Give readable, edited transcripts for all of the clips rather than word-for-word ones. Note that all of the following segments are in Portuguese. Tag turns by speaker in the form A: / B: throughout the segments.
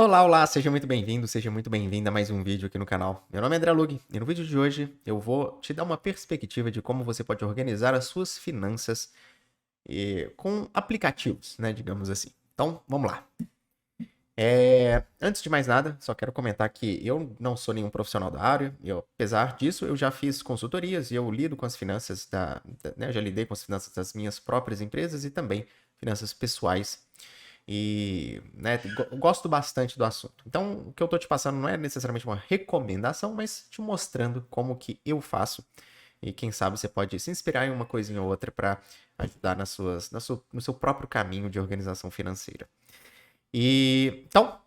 A: Olá, olá, seja muito bem-vindo, seja muito bem-vinda a mais um vídeo aqui no canal. Meu nome é André Lug e no vídeo de hoje eu vou te dar uma perspectiva de como você pode organizar as suas finanças com aplicativos, né, digamos assim. Então, vamos lá. Antes de mais nada, só quero comentar que eu não sou nenhum profissional da área, apesar disso, eu já fiz consultorias e eu lido com as finanças né, eu já lidei com as finanças das minhas próprias empresas e também finanças pessoais e, né, gosto bastante do assunto. Então, o que eu tô te passando não é necessariamente uma recomendação, mas te mostrando como que eu faço. E quem sabe você pode se inspirar em uma coisinha ou outra para ajudar no seu próprio caminho de organização financeira. Então,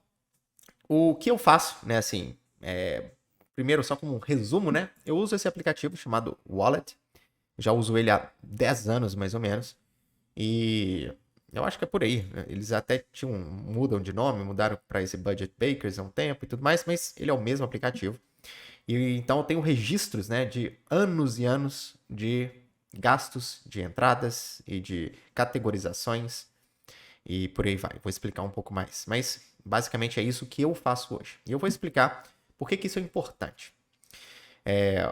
A: o que eu faço, né, assim, primeiro, só como um resumo, né, eu uso esse aplicativo chamado Wallet. Já uso ele há 10 anos, mais ou menos. E eu acho que é por aí, né? Eles até mudam de nome, mudaram para esse Budget Bakers há um tempo e tudo mais, mas ele é o mesmo aplicativo. E então eu tenho registros, né, de anos e anos de gastos, de entradas e de categorizações e por aí vai. Vou explicar um pouco mais, mas basicamente é isso que eu faço hoje. E eu vou explicar por que isso é importante.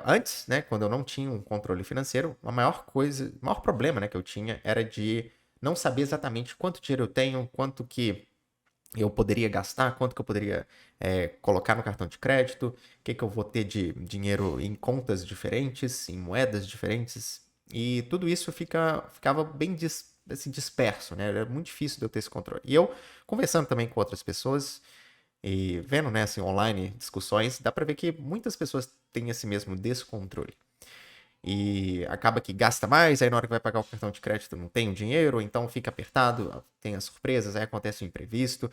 A: Antes, né, quando eu não tinha um controle financeiro, o maior problema, né, que eu tinha era de não saber exatamente quanto dinheiro eu tenho, quanto que eu poderia gastar, quanto que eu poderia colocar no cartão de crédito, o que que eu vou ter de dinheiro em contas diferentes, em moedas diferentes, e tudo isso ficava bem assim, disperso, né? Era muito difícil de eu ter esse controle. E eu, conversando também com outras pessoas, e vendo, né, assim, online, discussões, dá pra ver que muitas pessoas têm esse mesmo descontrole. E acaba que gasta mais, aí na hora que vai pagar o cartão de crédito não tem o dinheiro, ou então fica apertado, tem as surpresas, aí acontece o imprevisto,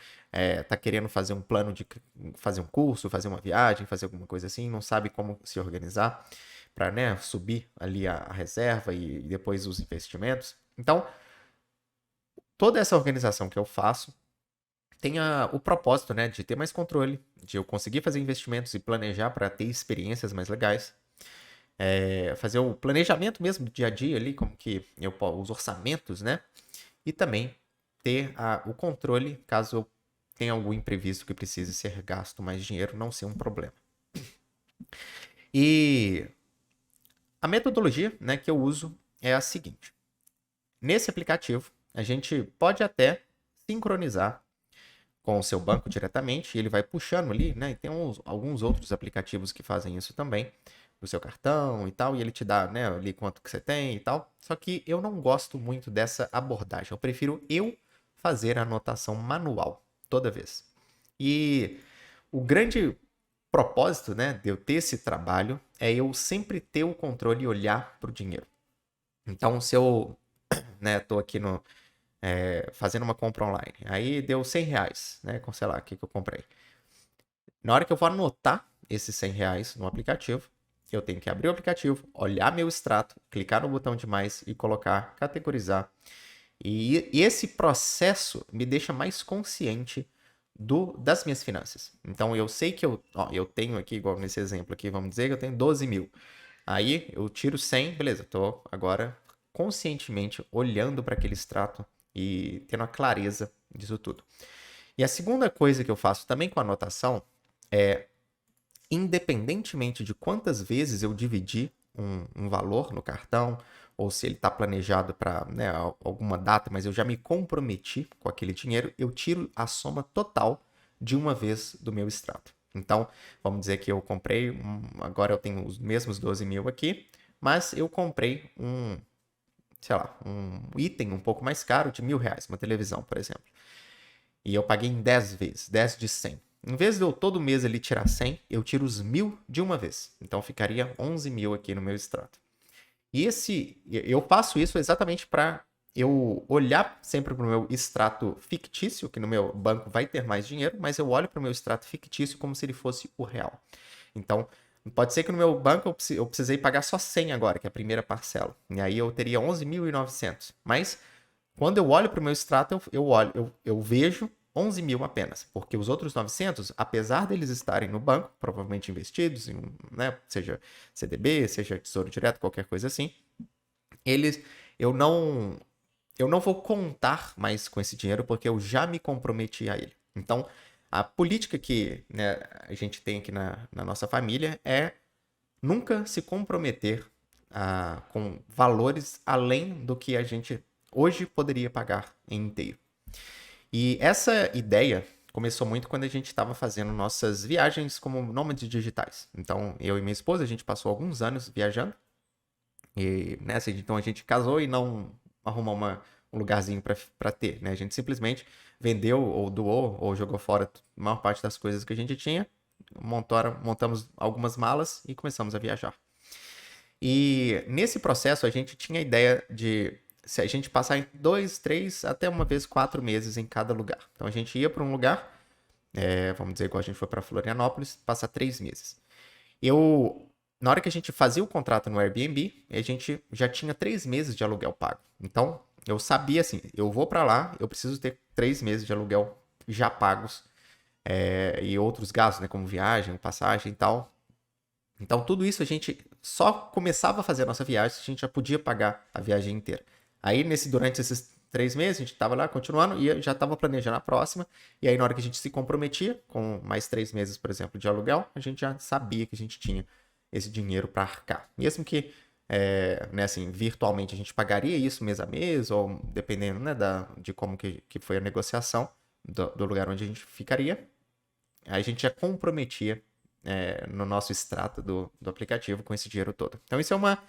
A: tá querendo fazer um plano de fazer um curso, fazer uma viagem, fazer alguma coisa assim, não sabe como se organizar para, né, subir ali a reserva e depois os investimentos. Então, toda essa organização que eu faço tem o propósito, né, de ter mais controle, de eu conseguir fazer investimentos e planejar para ter experiências mais legais, fazer o planejamento mesmo do dia a dia ali, como que os orçamentos, né, e também ter o controle caso eu tenha algum imprevisto que precise ser gasto mais dinheiro, não ser um problema. E a metodologia, né, que eu uso é a seguinte: nesse aplicativo a gente pode até sincronizar com o seu banco diretamente, e ele vai puxando ali, né? E tem alguns outros aplicativos que fazem isso também, do seu cartão e tal, e ele te dá, né, ali quanto que você tem e tal. Só que eu não gosto muito dessa abordagem. Eu prefiro eu fazer a anotação manual toda vez. E o grande propósito, né, de eu ter esse trabalho é eu sempre ter o controle e olhar para o dinheiro. Então, se eu, né, tô aqui fazendo uma compra online. Aí deu R$ 100, né? Com, sei lá, o que eu comprei. Na hora que eu vou anotar esses R$ 100 no aplicativo, eu tenho que abrir o aplicativo, olhar meu extrato, clicar no botão de mais e colocar, categorizar. E esse processo me deixa mais consciente das minhas finanças. Então eu sei que eu tenho aqui, igual nesse exemplo aqui, vamos dizer que eu tenho 12 mil. Aí eu tiro 100, beleza, tô agora conscientemente olhando para aquele extrato e tendo a clareza disso tudo. E a segunda coisa que eu faço também com a anotação é, independentemente de quantas vezes eu dividir um valor no cartão, ou se ele está planejado para, né, alguma data, mas eu já me comprometi com aquele dinheiro, eu tiro a soma total de uma vez do meu extrato. Então, vamos dizer que eu comprei, agora eu tenho os mesmos 12 mil aqui, mas eu comprei sei lá, um item um pouco mais caro de R$ 1.000, uma televisão, por exemplo. E eu paguei em 10 vezes, 10 de 100. Em vez de eu todo mês ali tirar 100, eu tiro os 1.000 de uma vez. Então ficaria 11 mil aqui no meu extrato. E eu faço isso exatamente para eu olhar sempre para o meu extrato fictício, que no meu banco vai ter mais dinheiro, mas eu olho para o meu extrato fictício como se ele fosse o real. Então, pode ser que no meu banco eu precisei pagar só 100 agora, que é a primeira parcela. E aí eu teria 11.900. Mas quando eu olho para o meu extrato, eu vejo 11 mil apenas, porque os outros 900, apesar deles estarem no banco, provavelmente investidos em, né, seja CDB, seja Tesouro Direto, qualquer coisa assim, eles, eu não, eu não vou contar mais com esse dinheiro porque eu já me comprometi a ele. Então, A política que, né, a gente tem aqui na nossa família é nunca se comprometer com valores além do que a gente hoje poderia pagar em inteiro. E essa ideia começou muito quando a gente estava fazendo nossas viagens como nômades digitais. Então, eu e minha esposa, a gente passou alguns anos viajando. E nessa, então a gente casou e não arrumou um lugarzinho para ter, né? A gente simplesmente vendeu ou doou ou jogou fora a maior parte das coisas que a gente tinha, montamos algumas malas e começamos a viajar. E nesse processo a gente tinha a ideia de se a gente passar em 2, 3, até uma vez 4 meses em cada lugar. Então a gente ia para um lugar, vamos dizer, igual a gente foi para Florianópolis, passar 3 meses. Na hora que a gente fazia o contrato no Airbnb, a gente já tinha 3 meses de aluguel pago. Então eu sabia assim, eu vou para lá, eu preciso ter 3 meses de aluguel já pagos, e outros gastos, né, como viagem, passagem e tal. Então, tudo isso a gente só começava a fazer a nossa viagem se a gente já podia pagar a viagem inteira. Aí, durante esses 3 meses, a gente estava lá continuando e já estava planejando a próxima. E aí, na hora que a gente se comprometia com mais 3 meses, por exemplo, de aluguel, a gente já sabia que a gente tinha esse dinheiro para arcar. Mesmo que, né, assim, virtualmente a gente pagaria isso mês a mês, ou dependendo, né, de como que foi a negociação do lugar onde a gente ficaria, a gente já comprometia no nosso extrato do aplicativo com esse dinheiro todo. Então, isso é uma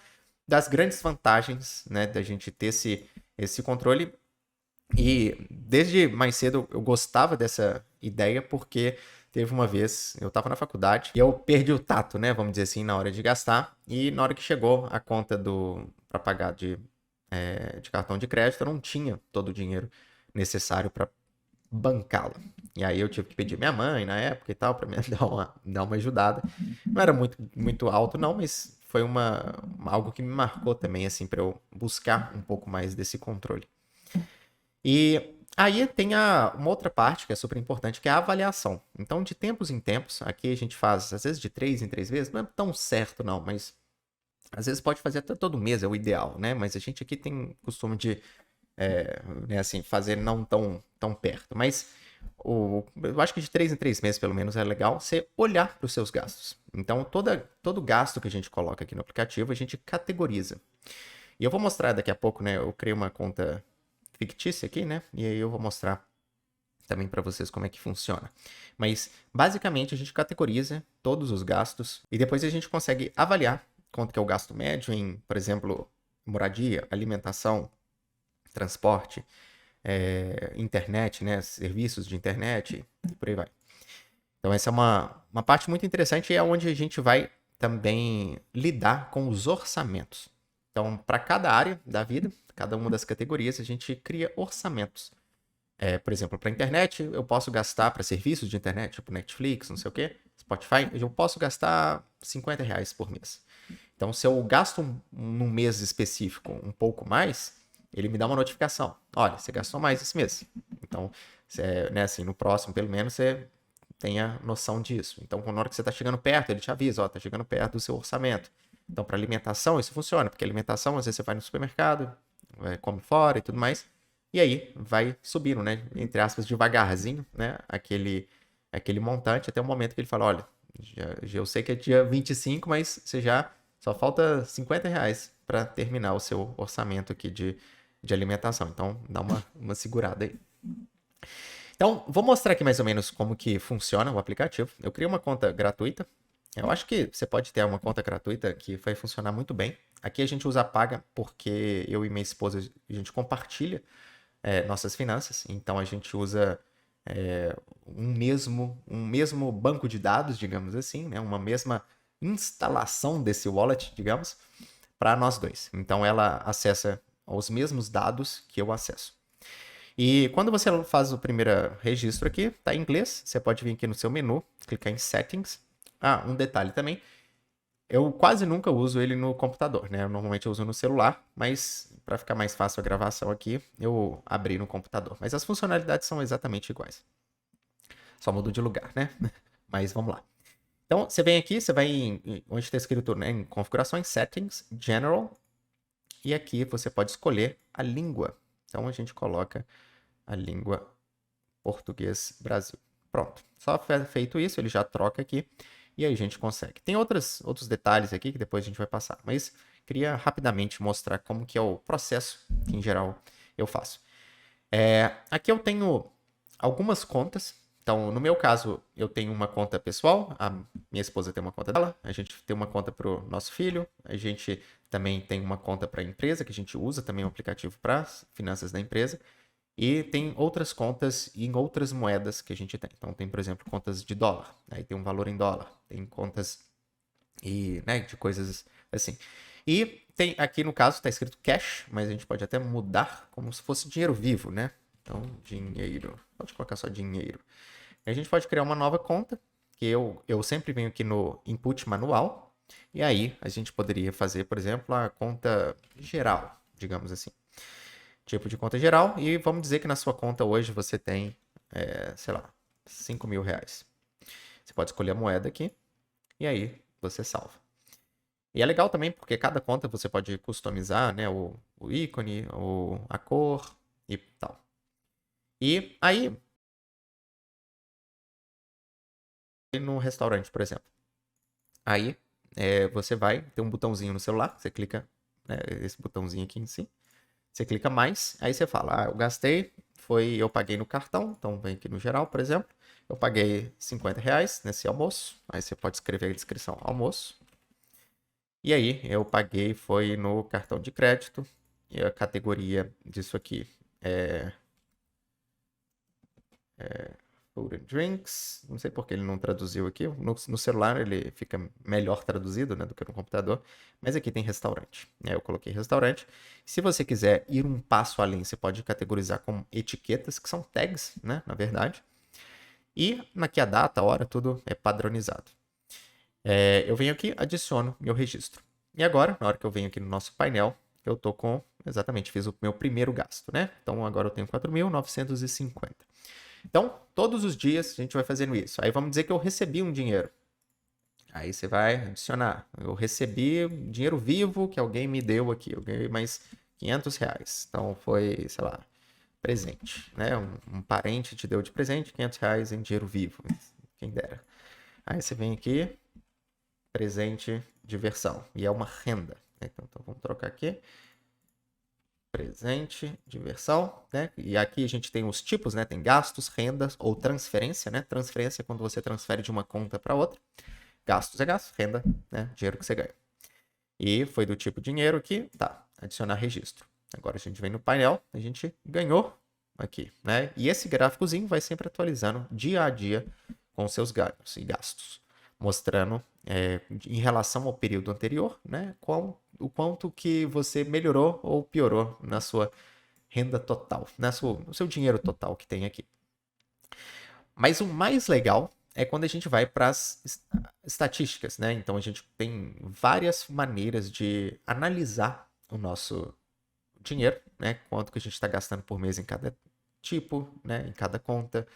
A: das grandes vantagens, né, da gente ter esse controle. E desde mais cedo eu gostava dessa ideia porque teve uma vez, eu estava na faculdade e eu perdi o tato, né, vamos dizer assim, na hora de gastar. E na hora que chegou a conta para pagar de cartão de crédito, eu não tinha todo o dinheiro necessário para bancá-la. E aí eu tive que pedir minha mãe na época e tal, para me dar uma ajudada. Não era muito alto não, mas foi algo que me marcou também, assim, para eu buscar um pouco mais desse controle. E aí tem uma outra parte que é super importante, que é a avaliação. Então, de tempos em tempos, aqui a gente faz, às vezes de 3 em 3 vezes, não é tão certo não, mas às vezes pode fazer até todo mês, é o ideal, né? Mas a gente aqui tem costume de né, assim, fazer não tão perto. Mas eu acho que de 3 em 3 meses, pelo menos, é legal você olhar para os seus gastos. Então, todo gasto que a gente coloca aqui no aplicativo, a gente categoriza. E eu vou mostrar daqui a pouco, né? Eu criei uma conta fictícia aqui, né? E aí eu vou mostrar também para vocês como é que funciona. Mas, basicamente, a gente categoriza todos os gastos e depois a gente consegue avaliar quanto que é o gasto médio em, por exemplo, moradia, alimentação, transporte, internet, né, serviços de internet e por aí vai. Então essa é uma parte muito interessante e é onde a gente vai também lidar com os orçamentos. Então, para cada área da vida, cada uma das categorias, a gente cria orçamentos. Por exemplo, para internet, eu posso gastar para serviços de internet, tipo Netflix, não sei o quê, Spotify, eu posso gastar R$ 50 por mês. Então, se eu gasto num mês específico um pouco mais, ele me dá uma notificação. Olha, você gastou mais esse mês. Então, né, assim, no próximo, pelo menos, você tenha noção disso. Então, na hora que você está chegando perto, ele te avisa, ó, está chegando perto do seu orçamento. Então, para alimentação, isso funciona, porque alimentação, às vezes você vai no supermercado, come fora e tudo mais, e aí vai subindo, né, entre aspas, devagarzinho, né, aquele montante, até o momento que ele fala, olha, eu sei que é dia 25, mas você já só falta R$ 50 para terminar o seu orçamento aqui de alimentação. Então, dá uma segurada aí. Então, vou mostrar aqui mais ou menos como que funciona o aplicativo. Eu criei uma conta gratuita. Eu acho que você pode ter uma conta gratuita que vai funcionar muito bem. Aqui a gente usa a paga porque eu e minha esposa, a gente compartilha nossas finanças. Então, a gente usa um mesmo banco de dados, digamos assim, né? Uma mesma instalação desse wallet, digamos, para nós dois. Então, ela acessa os mesmos dados que eu acesso. E quando você faz o primeiro registro aqui, tá em inglês, você pode vir aqui no seu menu, clicar em Settings. Ah, um detalhe também, eu quase nunca uso ele no computador, né? Normalmente eu uso no celular, mas para ficar mais fácil a gravação aqui, eu abri no computador. Mas as funcionalidades são exatamente iguais. Só mudo de lugar, né? Mas vamos lá. Então, você vem aqui, você vai onde está escrito, né, em configurações, Settings, General, e aqui você pode escolher a língua. Então, a gente coloca a língua português Brasil. pronto. Só feito isso, ele já troca aqui e aí a gente consegue. Tem outros detalhes aqui que depois a gente vai passar, mas queria rapidamente mostrar como que é o processo que em geral eu faço. Aqui eu tenho algumas contas. Então, no meu caso, eu tenho uma conta pessoal, a minha esposa tem uma conta dela, a gente tem uma conta para o nosso filho, a gente também tem uma conta para a empresa, que a gente usa também um aplicativo para finanças da empresa, e tem outras contas em outras moedas que a gente tem. Então, tem, por exemplo, contas de dólar, aí tem um valor em dólar, tem contas e, né, de coisas assim. E tem aqui no caso está escrito cash, mas a gente pode até mudar como se fosse dinheiro vivo, né? Então, dinheiro. Pode colocar só dinheiro. A gente pode criar uma nova conta, que eu sempre venho aqui no input manual, e aí a gente poderia fazer, por exemplo, a conta geral, digamos assim. Tipo de conta geral, e vamos dizer que na sua conta hoje você tem, sei lá, 5 mil reais. Você pode escolher a moeda aqui, e aí você salva. E é legal também porque cada conta você pode customizar, né, o ícone, a cor e tal. E aí, no restaurante, por exemplo. Aí, você vai ter um botãozinho no celular, você clica, né, esse botãozinho aqui em si. Você clica mais, aí você fala, eu gastei, eu paguei no cartão, então vem aqui no geral, por exemplo. Eu paguei 50 reais nesse almoço, aí você pode escrever a descrição almoço. E aí, eu paguei, foi no cartão de crédito, e a categoria disso aqui é Food and Drinks. Não sei porque ele não traduziu aqui. No celular ele fica melhor traduzido, né, do que no computador. Mas aqui tem restaurante. Eu coloquei restaurante. Se você quiser ir um passo além, você pode categorizar como etiquetas, que são tags, né, na verdade. E aqui a data, a hora, tudo é padronizado. Eu venho aqui, adiciono meu registro. E agora, na hora que eu venho aqui no nosso painel, eu tô com, exatamente, fiz o meu primeiro gasto, né? Então agora eu tenho 4.950. Então, todos os dias a gente vai fazendo isso. Aí vamos dizer que eu recebi um dinheiro. Aí você vai adicionar. Eu recebi dinheiro vivo que alguém me deu aqui. Eu ganhei mais 500 reais. Então foi, sei lá, presente, né? Um parente te deu de presente 500 reais em dinheiro vivo. Quem dera. Aí você vem aqui, presente, diversão. E é uma renda. Então vamos trocar aqui. Presente, diversão, né? E aqui a gente tem os tipos, né? Tem gastos, rendas ou transferência, né? Transferência é quando você transfere de uma conta para outra. Gastos é gasto, renda, né? Dinheiro que você ganha. E foi do tipo dinheiro aqui, tá, adicionar registro. Agora a gente vem no painel, a gente ganhou aqui, né? E esse gráficozinho vai sempre atualizando dia a dia com seus ganhos e gastos, mostrando em relação ao período anterior, né? O quanto que você melhorou ou piorou na sua renda total, no seu dinheiro total que tem aqui. Mas o mais legal é quando a gente vai para as estatísticas, né? Então a gente tem várias maneiras de analisar o nosso dinheiro, né? Quanto que a gente está gastando por mês em cada tipo, né? Em cada conta,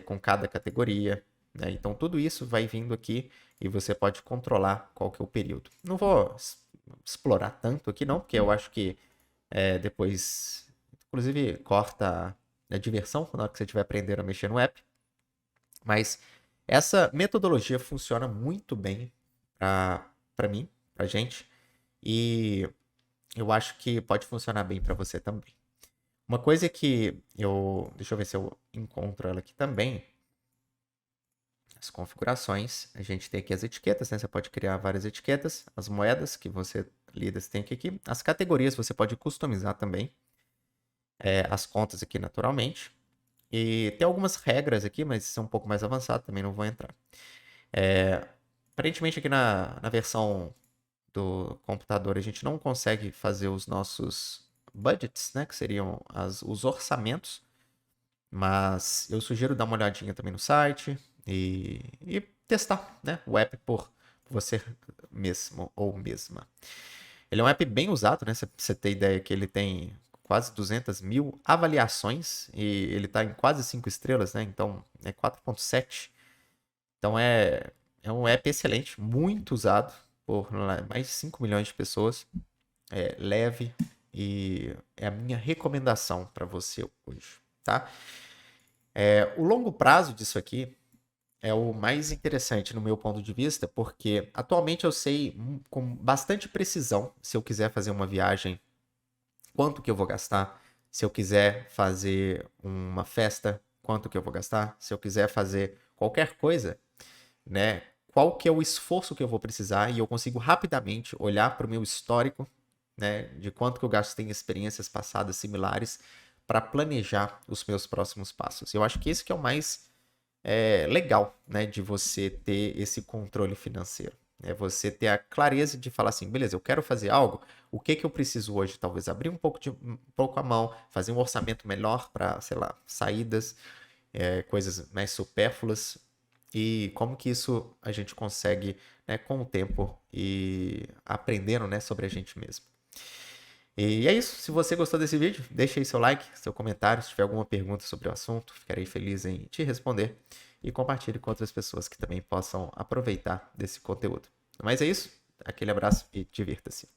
A: com cada categoria, né? Então tudo isso vai vindo aqui e você pode controlar qual que é o período. Não vou explorar tanto aqui não, porque eu acho que depois, inclusive, corta a diversão na hora que você estiver aprendendo a mexer no app. Mas essa metodologia funciona muito bem para mim, para gente, e eu acho que pode funcionar bem para você também. Uma coisa que deixa eu ver se eu encontro ela aqui também. As configurações, a gente tem aqui as etiquetas, né? Você pode criar várias etiquetas, as moedas que você lida, você tem aqui. As categorias você pode customizar também. As contas aqui naturalmente. E tem algumas regras aqui, mas isso é um pouco mais avançado, também não vou entrar. Aparentemente aqui na versão do computador a gente não consegue fazer os nossos budgets, né? Que seriam os orçamentos. Mas eu sugiro dar uma olhadinha também no site e testar, né, o app por você mesmo ou mesma. Ele é um app bem usado, né? Você ter ideia que ele tem quase 200 mil avaliações e ele está em quase 5 estrelas, né? Então é 4.7. Então é um app excelente, muito usado por mais de 5 milhões de pessoas. É leve e é a minha recomendação para você hoje, tá? O longo prazo disso aqui é o mais interessante no meu ponto de vista, porque atualmente eu sei com bastante precisão se eu quiser fazer uma viagem, quanto que eu vou gastar, se eu quiser fazer uma festa, quanto que eu vou gastar, se eu quiser fazer qualquer coisa, né? Qual que é o esforço que eu vou precisar e eu consigo rapidamente olhar para o meu histórico, né, de quanto que eu gastei em experiências passadas similares para planejar os meus próximos passos. Eu acho que esse que é o mais legal, né, de você ter esse controle financeiro. É você ter a clareza de falar assim, beleza, eu quero fazer algo, o que que eu preciso hoje? Talvez abrir um pouco a mão, fazer um orçamento melhor para, sei lá, saídas, coisas mais supérfluas e como que isso a gente consegue, né, com o tempo e aprendendo, né, sobre a gente mesmo. E é isso. Se você gostou desse vídeo, deixa aí seu like, seu comentário. Se tiver alguma pergunta sobre o assunto, ficarei feliz em te responder. E compartilhe com outras pessoas que também possam aproveitar desse conteúdo. Mas é isso. Aquele abraço e divirta-se.